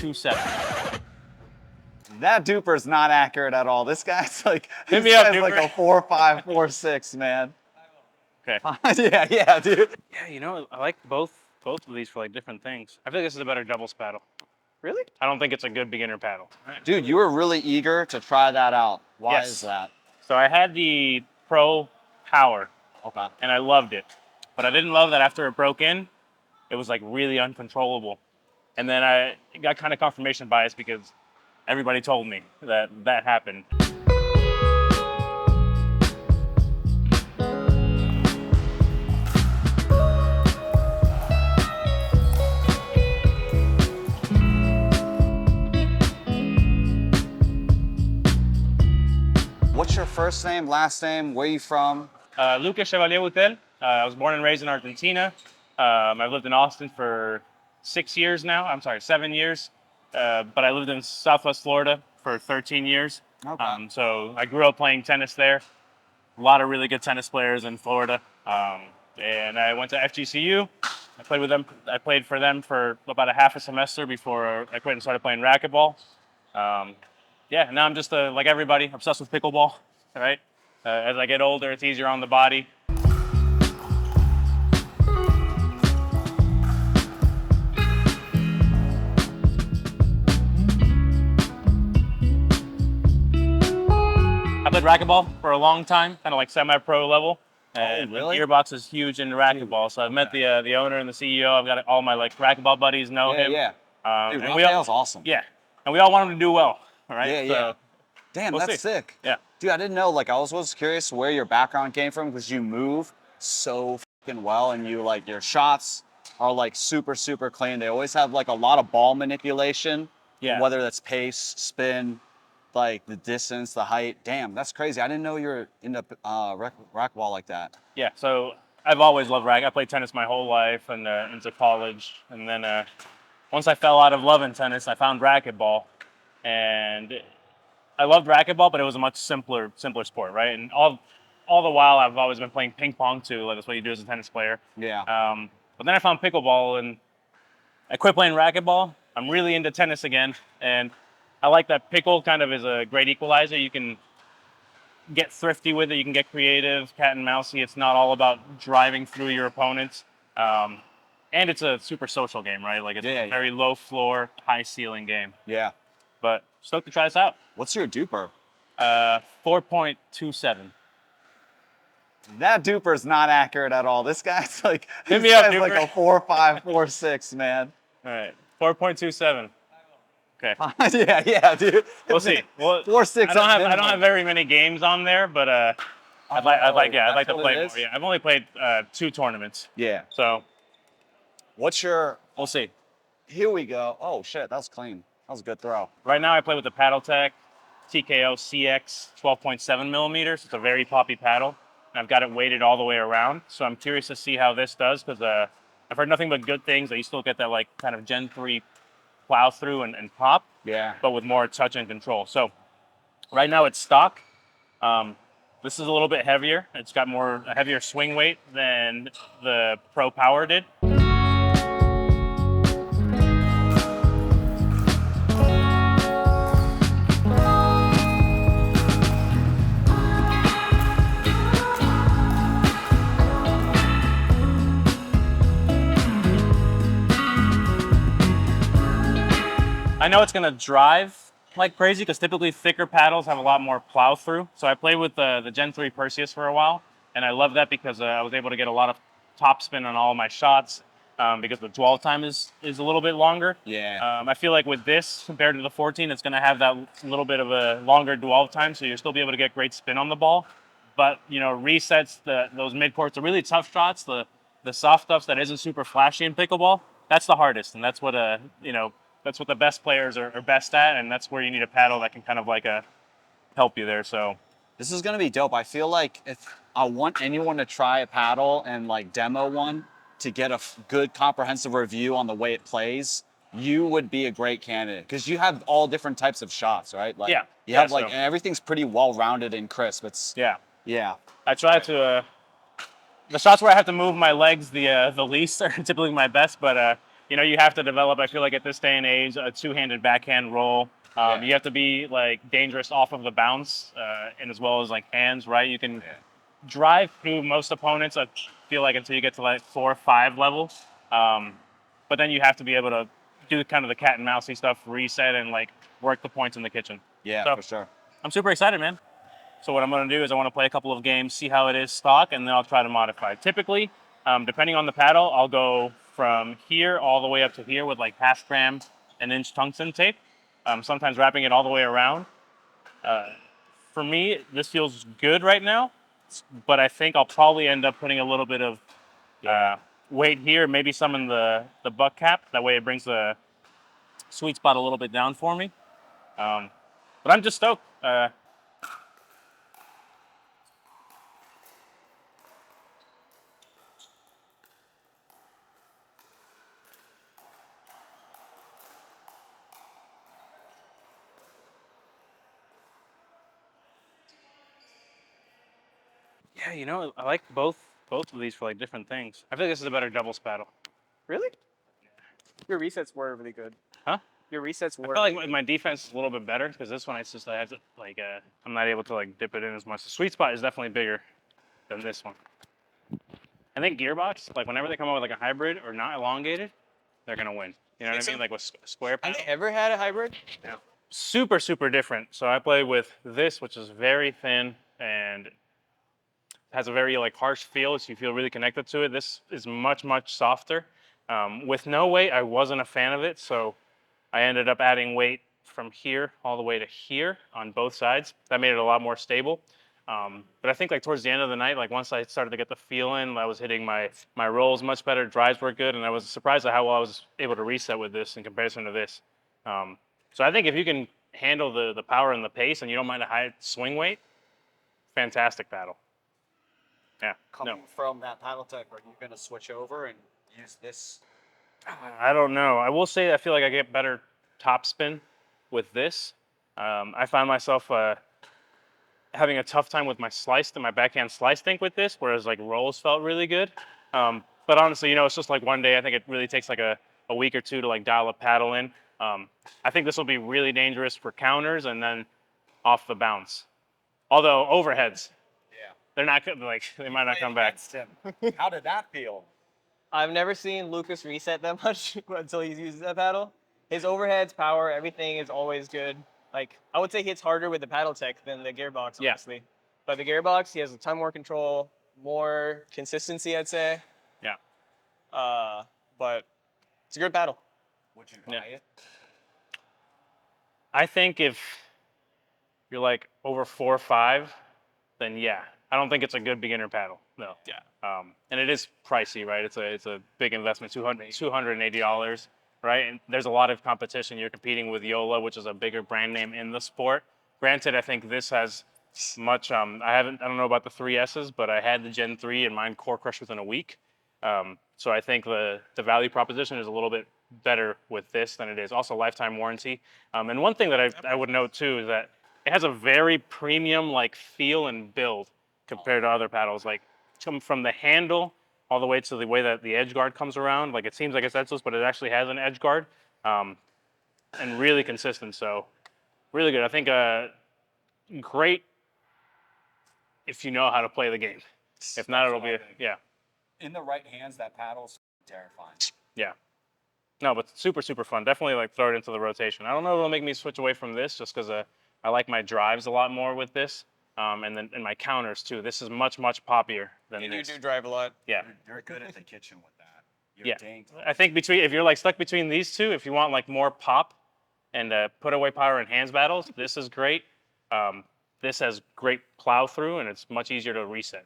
4.27. That DUPR's not accurate at all. This guy's like, Hit me up, like a 4.5, 4.6, man. Okay. yeah, dude. Yeah, you know, I like both of these for like different things. I feel like this is a better doubles paddle. Really? I don't think it's a good beginner paddle. Dude, you were really eager to try that out. Why is that? So I had the Pro Power. Okay. And I loved it. But I didn't love that after it broke in, it was like really uncontrollable. And then I got kind of confirmation bias because everybody told me that that happened. What's your first name, last name? Where are you from? Lucas Chevalier Hotel. I was born and raised in Argentina. I've lived in Austin for 7 years. But I lived in Southwest Florida for 13 years. Okay. So I grew up playing tennis there. A lot of really good tennis players in Florida. And I went to FGCU. I played with them. I played for them for about a half a semester before I quit and started playing racquetball. Yeah, now I'm just like everybody, obsessed with pickleball, right? As I get older, it's easier on the body. I played racquetball for a long time, kind of like semi-pro level. Really? Gearbox is huge into racquetball, so I've met the owner and the CEO. I've got all my like racquetball buddies know him. Yeah. Dude, and Raphael's awesome. Yeah, and we all want him to do well, all right? Yeah. Damn, that's sick. Yeah. Dude, I didn't know, like, I was curious where your background came from because you move so fucking well and you, like, your shots are, like, super, super clean. They always have, like, a lot of ball manipulation. Yeah. Whether that's pace, spin, like, the distance, the height. Damn, that's crazy. I didn't know you were into racquetball like that. Yeah, so I've always loved racquetball. I played tennis my whole life and into college. And then once I fell out of loving tennis, I found racquetball. And I loved racquetball, but it was a much simpler sport, right? And all the while, I've always been playing ping pong too. Like that's what you do as a tennis player. Yeah. But then I found pickleball, and I quit playing racquetball. I'm really into tennis again, and I like that pickle kind of is a great equalizer. You can get thrifty with it. You can get creative, cat and mousey. It's not all about driving through your opponents. And it's a super social game, right? Like it's a very low floor, high ceiling game. Yeah. But stoked to try this out. What's your DUPR? 4.27. That DUPR's not accurate at all. This guy's like, Hit me up, like a 4.5, 4.6, man. All right, 4.27. Okay. yeah, dude. We'll see. Well, 4.6. I don't have very many games on there, but I'd like to play more. Yeah, I've only played 2 tournaments. Yeah. So. What's your? We'll see. Here we go. Oh shit, that was clean. That was a good throw. Right now, I play with the paddletek TKO CX 12.7 millimeters. It's a very poppy paddle. And I've got it weighted all the way around. So I'm curious to see how this does because I've heard nothing but good things. That you still get that like kind of Gen 3 plow through and pop. Yeah. But with more touch and control. So right now it's stock. This is a little bit heavier. It's got a heavier swing weight than the Pro Power did. I know it's going to drive like crazy because typically thicker paddles have a lot more plow through. So I played with the Gen 3 Perseus for a while, and I love that because I was able to get a lot of top spin on all of my shots because the dwell time is a little bit longer. Yeah. I feel like with this, compared to the 14, it's going to have that little bit of a longer dwell time, so you'll still be able to get great spin on the ball. But, you know, resets those mid-courts, the really tough shots, the soft stuff that isn't super flashy in pickleball, that's the hardest, and that's what, that's what the best players are best at, and that's where you need a paddle that can kind of like help you there. So this is gonna be dope. I feel like if I want anyone to try a paddle and like demo one to get a good comprehensive review on the way it plays, you would be a great candidate because you have all different types of shots, right? Like you have like everything's pretty well rounded and crisp. It's yeah. I try to the shots where I have to move my legs the least are typically my best, but you know, you have to develop, I feel like at this day and age, a two-handed backhand roll. You have to be like dangerous off of the bounce, and as well as like hands, right? You can drive through most opponents, I feel like, until you get to like 4 or 5 levels. But then you have to be able to do kind of the cat and mousey stuff, reset, and like work the points in the kitchen. Yeah, So, for sure. I'm super excited, man. So what I'm going to do is I want to play a couple of games, see how it is stock, and then I'll try to modify. Typically, depending on the paddle, I'll go from here all the way up to here with like half gram and inch tungsten tape, sometimes wrapping it all the way around. For me, this feels good right now, but I think I'll probably end up putting a little bit of weight here, maybe some in the butt cap. That way it brings the sweet spot a little bit down for me. But I'm just stoked. Yeah, you know, I like both of these for like different things. I feel like this is a better doubles paddle. Really? Your resets were really good. Huh? Your resets I were. feel like my defense is a little bit better because this one it's just I have to like I'm not able to like dip it in as much. The sweet spot is definitely bigger than this one. I think Gearbox, like whenever they come out with like a hybrid or not elongated, they're gonna win. You know what I mean? Like with square Have paddle. they ever had a hybrid? Yeah. Super different. So I play with this, which is very thin and has a very like harsh feel, so you feel really connected to it. This is much softer. With no weight, I wasn't a fan of it, so I ended up adding weight from here all the way to here on both sides. That made it a lot more stable. But I think like towards the end of the night, like once I started to get the feel in, I was hitting my rolls much better, drives were good, and I was surprised at how well I was able to reset with this in comparison to this. So I think if you can handle the power and the pace and you don't mind a high swing weight, fantastic paddle. Yeah. Coming from that paddletek, are you gonna switch over and use this? I don't know. I will say I feel like I get better top spin with this. I find myself having a tough time with my slice and my backhand slice think with this, whereas like rolls felt really good. But honestly, you know, it's just like one day. I think it really takes like a week or two to like dial a paddle in. I think this will be really dangerous for counters and then off the bounce. Although overheads, they're not like they might not come back. How did that feel? I've never seen Lucas reset that much until he's used that paddle. His overheads, power, everything is always good. Like, I would say he hits harder with the paddletek than the Gearbox, honestly. But the Gearbox, he has a ton more control, more consistency, I'd say. Yeah. But it's a good paddle. Would you buy it? I think if you're like over 4 or 5, then yeah. I don't think it's a good beginner paddle. No. Yeah. And it is pricey, right? It's a big investment, $280, right? And there's a lot of competition. You're competing with JOOLA, which is a bigger brand name in the sport. Granted, I think this has much. I don't know about the 3S's, but I had the Gen 3 and mine core crushed within a week. So I think the value proposition is a little bit better with this than it is. Also, lifetime warranty. And one thing that I would note too is that it has a very premium like feel and build compared to other paddles. Like from the handle all the way to the way that the edge guard comes around. Like it seems like it's edgeless, but it actually has an edge guard, and really consistent. So really good. I think great if you know how to play the game. If not, it'll be yeah. In the right hands, that paddle's terrifying. Yeah. No, but super fun. Definitely like throw it into the rotation. I don't know if it'll make me switch away from this just because I like my drives a lot more with this. And then my counters too. This is much poppier than this. You do drive a lot. Yeah. You're good at the kitchen with that. You're dang. I think if you're like stuck between these two, if you want like more pop and put away power in hands battles, this is great. This has great plow through and it's much easier to reset.